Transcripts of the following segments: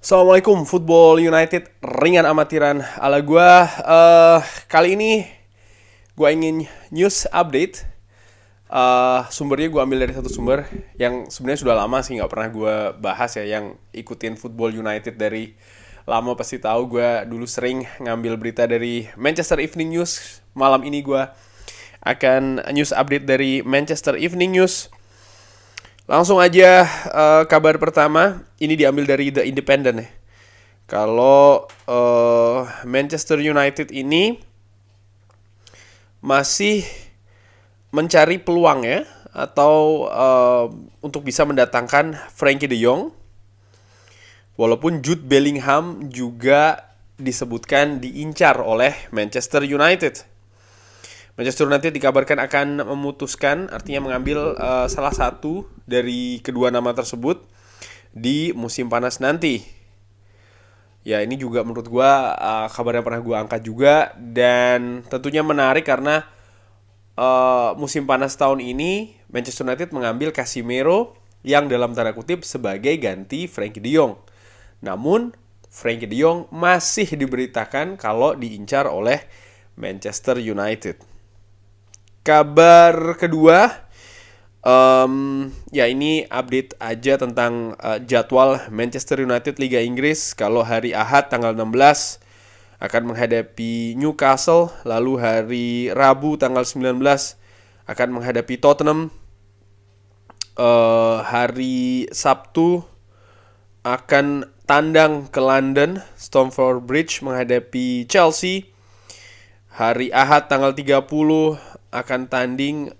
Assalamualaikum Football United ringan amatiran ala gua. Kali ini gua ingin news update. Sumbernya gua ambil dari satu sumber yang sebenarnya sudah lama sih nggak pernah gua bahas ya. Yang ikutin Football United dari lama pasti tahu gua dulu sering ngambil berita dari Manchester Evening News. Malam ini gua akan news update dari Manchester Evening News. Langsung aja, kabar pertama ini diambil dari The Independent ya. Kalau Manchester United ini masih mencari peluang ya, atau untuk bisa mendatangkan Frankie De Jong. Walaupun Jude Bellingham juga disebutkan diincar oleh Manchester United. Manchester United dikabarkan akan memutuskan, artinya mengambil salah satu dari kedua nama tersebut di musim panas nanti. Ya, ini juga menurut gue kabar yang pernah gue angkat juga, dan tentunya menarik karena musim panas tahun ini Manchester United mengambil Casemiro yang dalam tanda kutip sebagai ganti Frankie De Jong. Namun Frankie De Jong masih diberitakan kalau diincar oleh Manchester United. Kabar kedua, ya ini update aja tentang jadwal Manchester United Liga Inggris. Kalau hari Ahad tanggal 16 akan menghadapi Newcastle, lalu hari Rabu tanggal 19 akan menghadapi Tottenham. Hari Sabtu akan tandang ke London, Stamford Bridge menghadapi Chelsea. Hari Ahad tanggal 30 akan tanding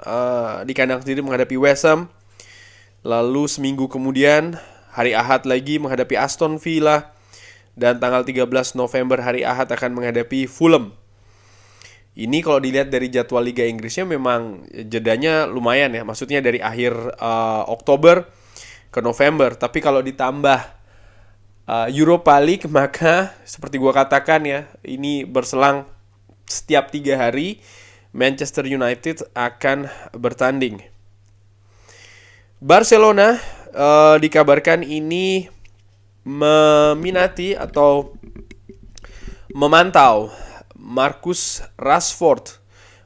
di kandang sendiri menghadapi West Ham. Lalu seminggu kemudian hari Ahad lagi menghadapi Aston Villa. Dan tanggal 13 November hari Ahad akan menghadapi Fulham. Ini kalau dilihat dari jadwal Liga Inggrisnya memang jedanya lumayan ya. Maksudnya dari akhir Oktober ke November. Tapi kalau ditambah Europa League, maka seperti gua katakan ya, ini berselang setiap 3 hari Manchester United akan bertanding. Barcelona dikabarkan ini meminati atau memantau Marcus Rashford.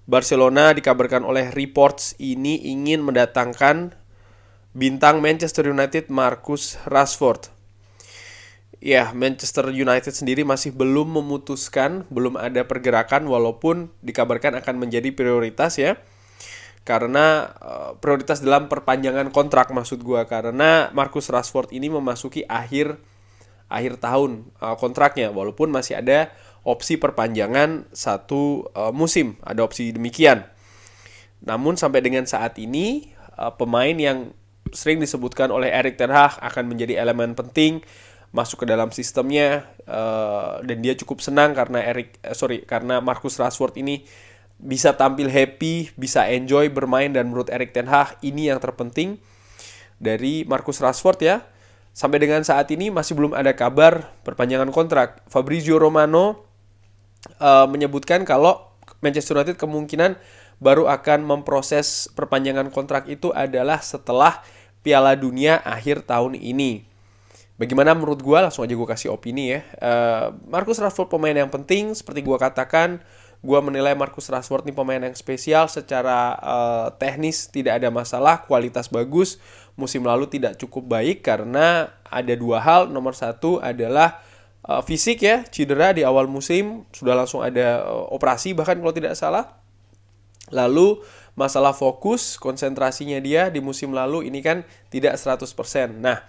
Barcelona dikabarkan oleh reports ini ingin mendatangkan bintang Manchester United Marcus Rashford. Ya, Manchester United sendiri masih belum memutuskan, belum ada pergerakan, walaupun dikabarkan akan menjadi prioritas ya. Karena prioritas dalam perpanjangan kontrak maksud gue, karena Marcus Rashford ini memasuki akhir tahun kontraknya, walaupun masih ada opsi perpanjangan satu musim, ada opsi demikian. Namun sampai dengan saat ini pemain yang sering disebutkan oleh Erik ten Hag akan menjadi elemen penting masuk ke dalam sistemnya, dan dia cukup senang karena Marcus Rashford ini bisa tampil happy, bisa enjoy bermain, dan menurut Erik ten Hag ini yang terpenting dari Marcus Rashford ya. Sampai dengan saat ini masih belum ada kabar perpanjangan kontrak. Fabrizio Romano menyebutkan kalau Manchester United kemungkinan baru akan memproses perpanjangan kontrak itu adalah setelah Piala Dunia akhir tahun ini. Bagaimana menurut gue? Langsung aja gue kasih opini ya. Marcus Rashford pemain yang penting. Seperti gue katakan, gue menilai Marcus Rashford ini pemain yang spesial. Secara teknis tidak ada masalah, kualitas bagus. Musim lalu tidak cukup baik karena ada dua hal. Nomor satu adalah fisik ya, cedera di awal musim. Sudah langsung ada operasi bahkan kalau tidak salah. Lalu masalah fokus, konsentrasinya dia di musim lalu ini kan tidak 100%. Nah,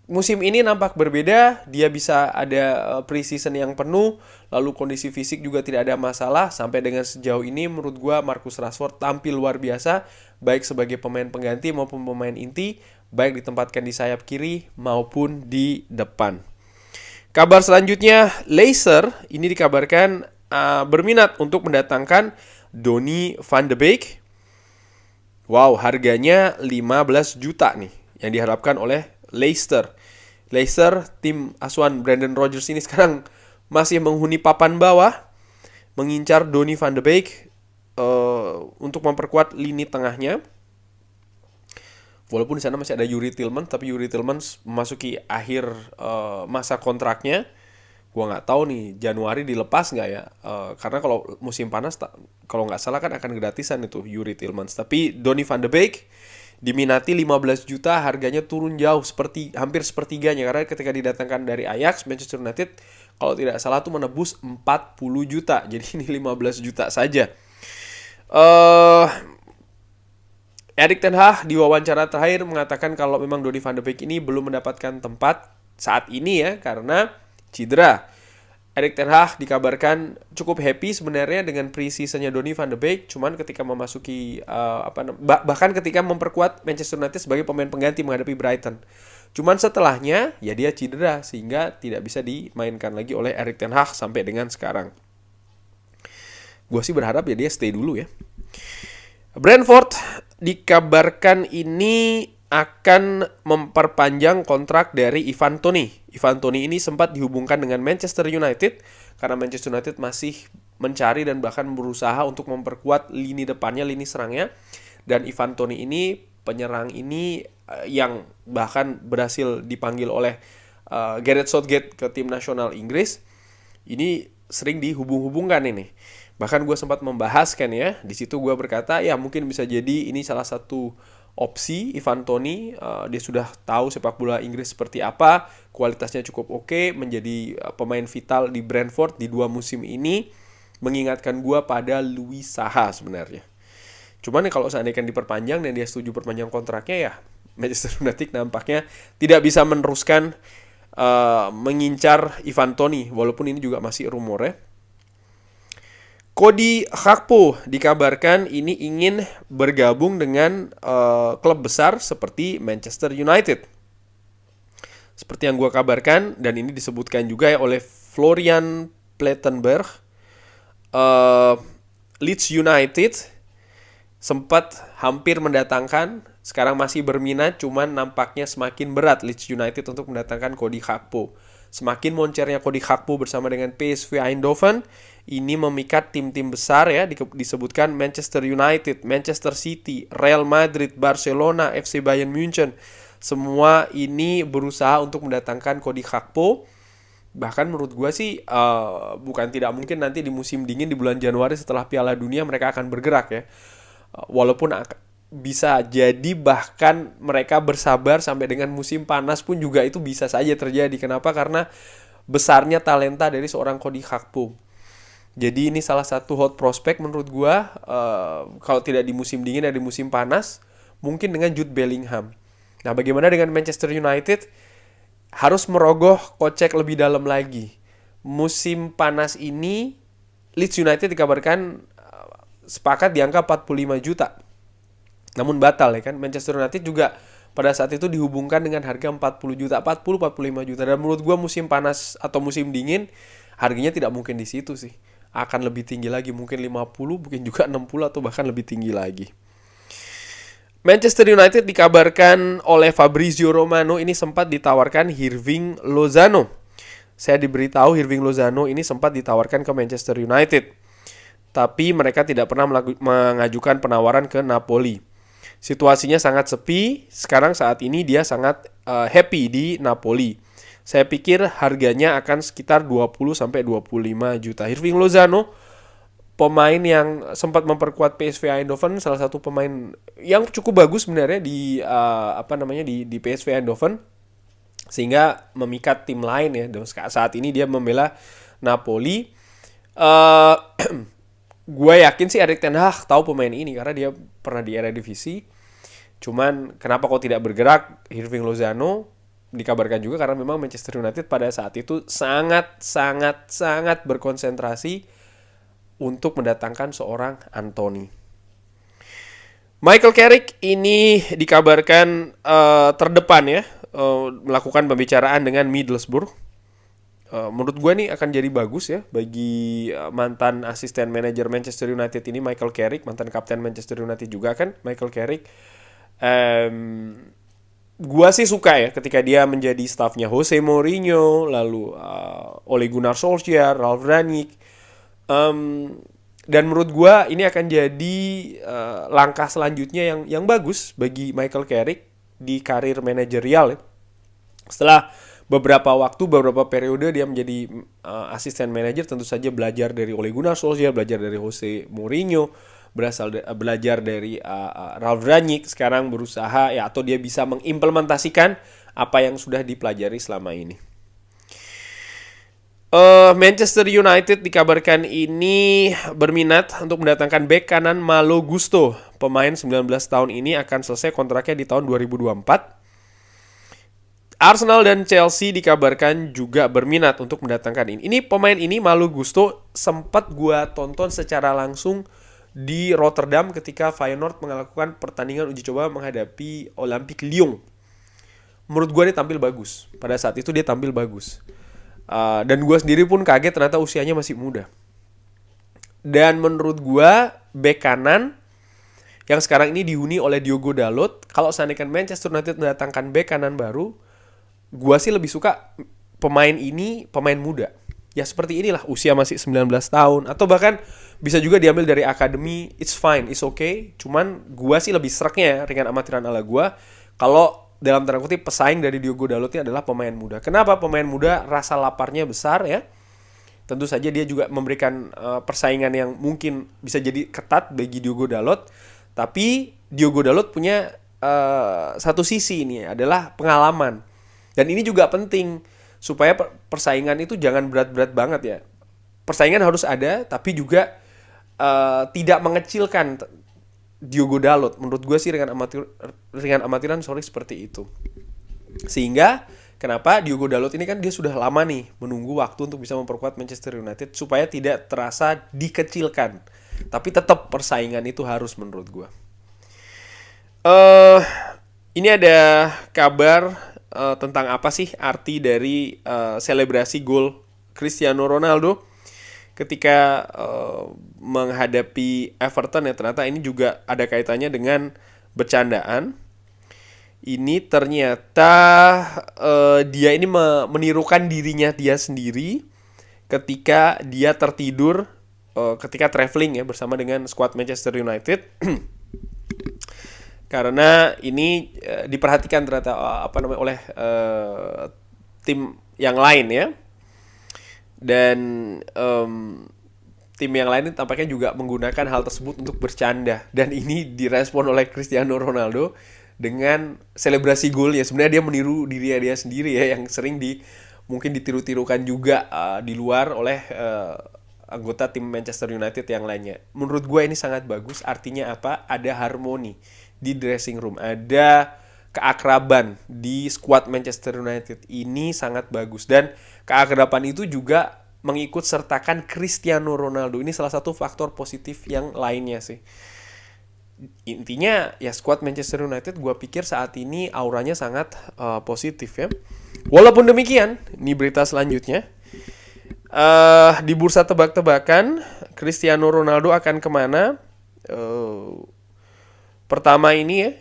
musim ini nampak berbeda, dia bisa ada pre-season yang penuh, lalu kondisi fisik juga tidak ada masalah. Sampai dengan sejauh ini menurut gue Marcus Rashford tampil luar biasa, baik sebagai pemain pengganti maupun pemain inti, baik ditempatkan di sayap kiri maupun di depan. Kabar selanjutnya, Leicester ini dikabarkan berminat untuk mendatangkan Donny van de Beek. Wow, harganya 15 juta nih yang diharapkan oleh Leicester. Leicester, tim asuhan Brendan Rodgers ini sekarang masih menghuni papan bawah, mengincar Donny van de Beek untuk memperkuat lini tengahnya. Walaupun di sana masih ada Yuri Tillmans, tapi Yuri Tillmans memasuki akhir masa kontraknya. Gua nggak tahu nih Januari dilepas nggak ya? Karena kalau musim panas, kalau nggak salah kan akan gratisan itu Yuri Tillmans. Tapi Donny van de Beek diminati 15 juta, harganya turun jauh, hampir sepertiganya, karena ketika didatangkan dari Ajax, Manchester United kalau tidak salah tuh menebus 40 juta. Jadi ini 15 juta saja. Erik ten Hag di wawancara terakhir mengatakan kalau memang Donny van de Beek ini belum mendapatkan tempat saat ini ya karena cedera. Erik ten Hag dikabarkan cukup happy sebenarnya dengan pre-seasonnya Donny van de Beek, cuman ketika memasuki bahkan ketika memperkuat Manchester United sebagai pemain pengganti menghadapi Brighton. Cuman setelahnya ya dia cedera sehingga tidak bisa dimainkan lagi oleh Erik ten Hag sampai dengan sekarang. Gue sih berharap ya dia stay dulu ya. Brentford dikabarkan ini akan memperpanjang kontrak dari Ivan Toney. Ivan Toney ini sempat dihubungkan dengan Manchester United karena Manchester United masih mencari dan bahkan berusaha untuk memperkuat lini depannya, lini serangnya. Dan Ivan Toney ini, penyerang ini yang bahkan berhasil dipanggil oleh Gareth Southgate ke tim nasional Inggris, ini sering dihubung-hubungkan ini. Bahkan gue sempat membahas kan ya, di situ gue berkata ya mungkin bisa jadi ini salah satu opsi Ivan Toney. Dia sudah tahu sepak bola Inggris seperti apa, kualitasnya cukup oke, menjadi pemain vital di Brentford di 2 musim ini, mengingatkan gue pada Louis Saha sebenarnya. Cuman kalau seandainya diperpanjang dan dia setuju perpanjang kontraknya ya Manchester United nampaknya tidak bisa meneruskan mengincar Ivan Toney, walaupun ini juga masih rumor ya. Cody Gakpo dikabarkan ini ingin bergabung dengan klub besar seperti Manchester United. Seperti yang gue kabarkan, dan ini disebutkan juga ya oleh Florian Plettenberg, Leeds United sempat hampir mendatangkan, sekarang masih berminat, cuman nampaknya semakin berat Leeds United untuk mendatangkan Cody Gakpo. Semakin moncernya Cody Gakpo bersama dengan PSV Eindhoven, ini memikat tim-tim besar ya, disebutkan Manchester United, Manchester City, Real Madrid, Barcelona, FC Bayern München. Semua ini berusaha untuk mendatangkan Cody Gakpo. Bahkan menurut gue sih bukan tidak mungkin nanti di musim dingin di bulan Januari setelah Piala Dunia mereka akan bergerak ya. Walaupun bisa jadi bahkan mereka bersabar sampai dengan musim panas pun juga itu bisa saja terjadi. Kenapa? Karena besarnya talenta dari seorang Cody Gakpo. Jadi ini salah satu hot prospect menurut gue. Kalau tidak di musim dingin dan di musim panas, mungkin dengan Jude Bellingham. Nah, bagaimana dengan Manchester United? Harus merogoh kocek lebih dalam lagi. Musim panas ini Leeds United dikabarkan sepakat di angka 45 juta. Namun batal ya kan. Manchester United juga pada saat itu dihubungkan dengan harga 40 juta, 40-45 juta. Dan menurut gue musim panas atau musim dingin harganya tidak mungkin di situ sih. Akan lebih tinggi lagi, mungkin 50, mungkin juga 60 atau bahkan lebih tinggi lagi. Manchester United dikabarkan oleh Fabrizio Romano ini sempat ditawarkan Hirving Lozano. Saya diberitahu Hirving Lozano ini sempat ditawarkan ke Manchester United. Tapi mereka tidak pernah mengajukan penawaran ke Napoli. Situasinya sangat sepi. Sekarang saat ini dia sangat happy di Napoli. Saya pikir harganya akan sekitar 20-25 juta. Hirving Lozano, pemain yang sempat memperkuat PSV Eindhoven, salah satu pemain yang cukup bagus sebenarnya di di PSV Eindhoven, sehingga memikat tim lain ya. Dan saat ini dia membela Napoli. Gue yakin sih Erik ten Hag tahu pemain ini karena dia pernah di Eredivisie. Cuman kenapa kok tidak bergerak Hirving Lozano? Dikabarkan juga karena memang Manchester United pada saat itu sangat berkonsentrasi untuk mendatangkan seorang Anthony. Michael Carrick ini dikabarkan terdepan ya, melakukan pembicaraan dengan Middlesbrough. Menurut gue nih akan jadi bagus ya bagi mantan asisten manajer Manchester United ini, Michael Carrick, mantan kapten Manchester United juga kan Michael Carrick. Gua sih suka ya ketika dia menjadi staffnya Jose Mourinho, lalu Ole Gunnar Solskjaer, Ralf Rangnick. Dan menurut gua ini akan jadi langkah selanjutnya yang bagus bagi Michael Carrick. di karir manajerial ya. Setelah beberapa periode dia menjadi asisten manajer, tentu saja belajar dari Ole Gunnar Solskjaer, belajar dari Jose Mourinho, belajar dari Ralf Rangnick. Sekarang berusaha ya, atau dia bisa mengimplementasikan apa yang sudah dipelajari selama ini. Manchester United dikabarkan ini berminat untuk mendatangkan bek kanan Malo Gusto. Pemain 19 tahun ini akan selesai kontraknya di tahun 2024. Arsenal dan Chelsea dikabarkan juga berminat untuk mendatangkan ini. Pemain ini, Malo Gusto, sempat gua tonton secara langsung di Rotterdam ketika Feyenoord melakukan pertandingan uji coba menghadapi Olympique Lyon. Menurut gua dia tampil bagus. Pada saat itu dia tampil bagus. Dan gua sendiri pun kaget ternyata usianya masih muda. Dan menurut gua bek kanan yang sekarang ini dihuni oleh Diogo Dalot, kalau seandainya Manchester United mendatangkan bek kanan baru, gua sih lebih suka pemain ini pemain muda. Ya seperti inilah, usia masih 19 tahun. Atau bahkan bisa juga diambil dari akademi, it's fine, it's okay. Cuman gua sih lebih seraknya dengan amatiran ala gua kalau dalam tanda kutip pesaing dari Diogo Dalot ini adalah pemain muda. Kenapa? Pemain muda rasa laparnya besar ya. Tentu saja dia juga memberikan persaingan yang mungkin bisa jadi ketat bagi Diogo Dalot. Tapi Diogo Dalot punya satu sisi ini adalah pengalaman. Dan ini juga penting supaya persaingan itu jangan berat-berat banget ya. Persaingan harus ada, tapi juga tidak mengecilkan Diogo Dalot. Menurut gue sih dengan amatiran seperti itu. Sehingga kenapa Diogo Dalot ini kan dia sudah lama nih menunggu waktu untuk bisa memperkuat Manchester United supaya tidak terasa dikecilkan. Tapi tetap persaingan itu harus menurut gue. Ini ada kabar tentang apa sih arti dari selebrasi gol Cristiano Ronaldo ketika menghadapi Everton ya. Ternyata ini juga ada kaitannya dengan bercandaan. Ini ternyata dia ini menirukan dirinya dia sendiri ketika dia tertidur ketika traveling ya bersama dengan skuad Manchester United. Karena ini diperhatikan ternyata oleh tim yang lain ya. Dan tim yang lain tampaknya juga menggunakan hal tersebut untuk bercanda. Dan ini direspon oleh Cristiano Ronaldo dengan selebrasi gol ya. Sebenarnya dia meniru diri dia sendiri ya, yang sering mungkin ditiru-tirukan juga di luar oleh anggota tim Manchester United yang lainnya. Menurut gue ini sangat bagus. Artinya apa? Ada harmoni di dressing room, ada keakraban di skuad Manchester United. Ini sangat bagus. Dan keakraban itu juga mengikut sertakan Cristiano Ronaldo. Ini salah satu faktor positif yang lainnya sih. Intinya ya skuad Manchester United gue pikir saat ini auranya sangat positif ya. Walaupun demikian, ini berita selanjutnya. Di bursa tebak-tebakan, Cristiano Ronaldo akan kemana? Pertama ini ya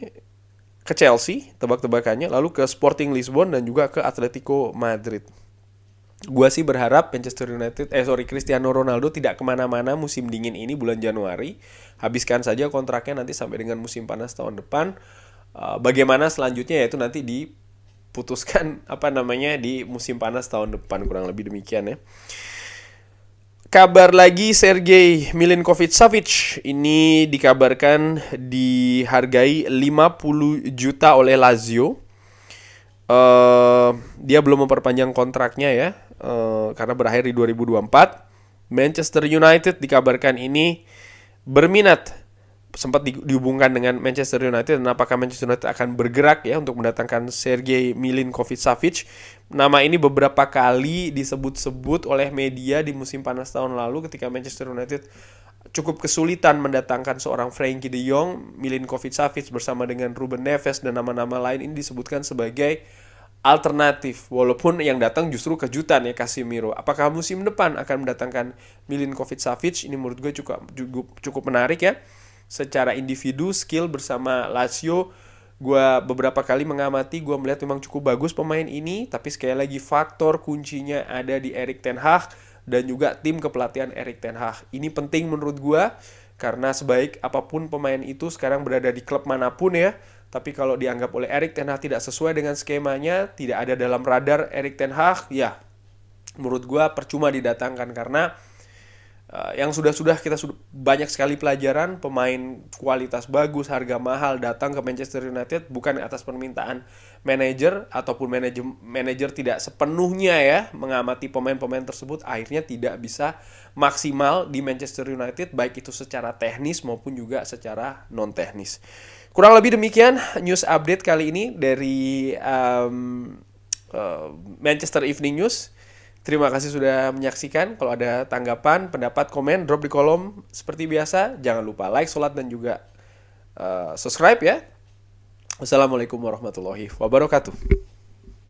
ke Chelsea tebak-tebakannya, lalu ke Sporting Lisbon dan juga ke Atletico Madrid. Gua sih berharap Cristiano Ronaldo tidak kemana-mana musim dingin ini bulan Januari. Habiskan saja kontraknya nanti sampai dengan musim panas tahun depan. Bagaimana selanjutnya yaitu nanti diputuskan di musim panas tahun depan, kurang lebih demikian ya. Kabar lagi, Sergej Milinkovic-Savic ini dikabarkan dihargai 50 juta oleh Lazio. Dia belum memperpanjang kontraknya ya, karena berakhir di 2024. Manchester United dikabarkan ini berminat, sempat dihubungkan dengan Manchester United, dan apakah Manchester United akan bergerak ya untuk mendatangkan Sergej Milinkovic-Savic. Nama ini beberapa kali disebut-sebut oleh media di musim panas tahun lalu ketika Manchester United cukup kesulitan mendatangkan seorang Frenkie de Jong. Milinkovic-Savic bersama dengan Ruben Neves dan nama-nama lain ini disebutkan sebagai alternatif, walaupun yang datang justru kejutan ya, Casemiro. Apakah musim depan akan mendatangkan Milinkovic-Savic? Ini menurut gue cukup menarik ya. Secara individu, skill bersama Lazio, gue beberapa kali mengamati, gue melihat memang cukup bagus pemain ini. Tapi sekali lagi faktor kuncinya ada di Erik ten Hag dan juga tim kepelatihan Erik ten Hag. Ini penting menurut gue, karena sebaik apapun pemain itu sekarang berada di klub manapun ya, Tapi kalau dianggap oleh Erik ten Hag tidak sesuai dengan skemanya, tidak ada dalam radar Erik ten Hag, ya menurut gue percuma didatangkan. Karena yang sudah kita sudah banyak sekali pelajaran, pemain kualitas bagus, harga mahal datang ke Manchester United bukan atas permintaan manajer, ataupun manajer tidak sepenuhnya ya mengamati pemain-pemain tersebut, akhirnya tidak bisa maksimal di Manchester United, baik itu secara teknis maupun juga secara non teknis. Kurang lebih demikian news update kali ini dari Manchester Evening News. Terima kasih sudah menyaksikan. Kalau ada tanggapan, pendapat, komen, drop di kolom seperti biasa. Jangan lupa like, sholat, dan juga subscribe ya. Wassalamualaikum warahmatullahi wabarakatuh.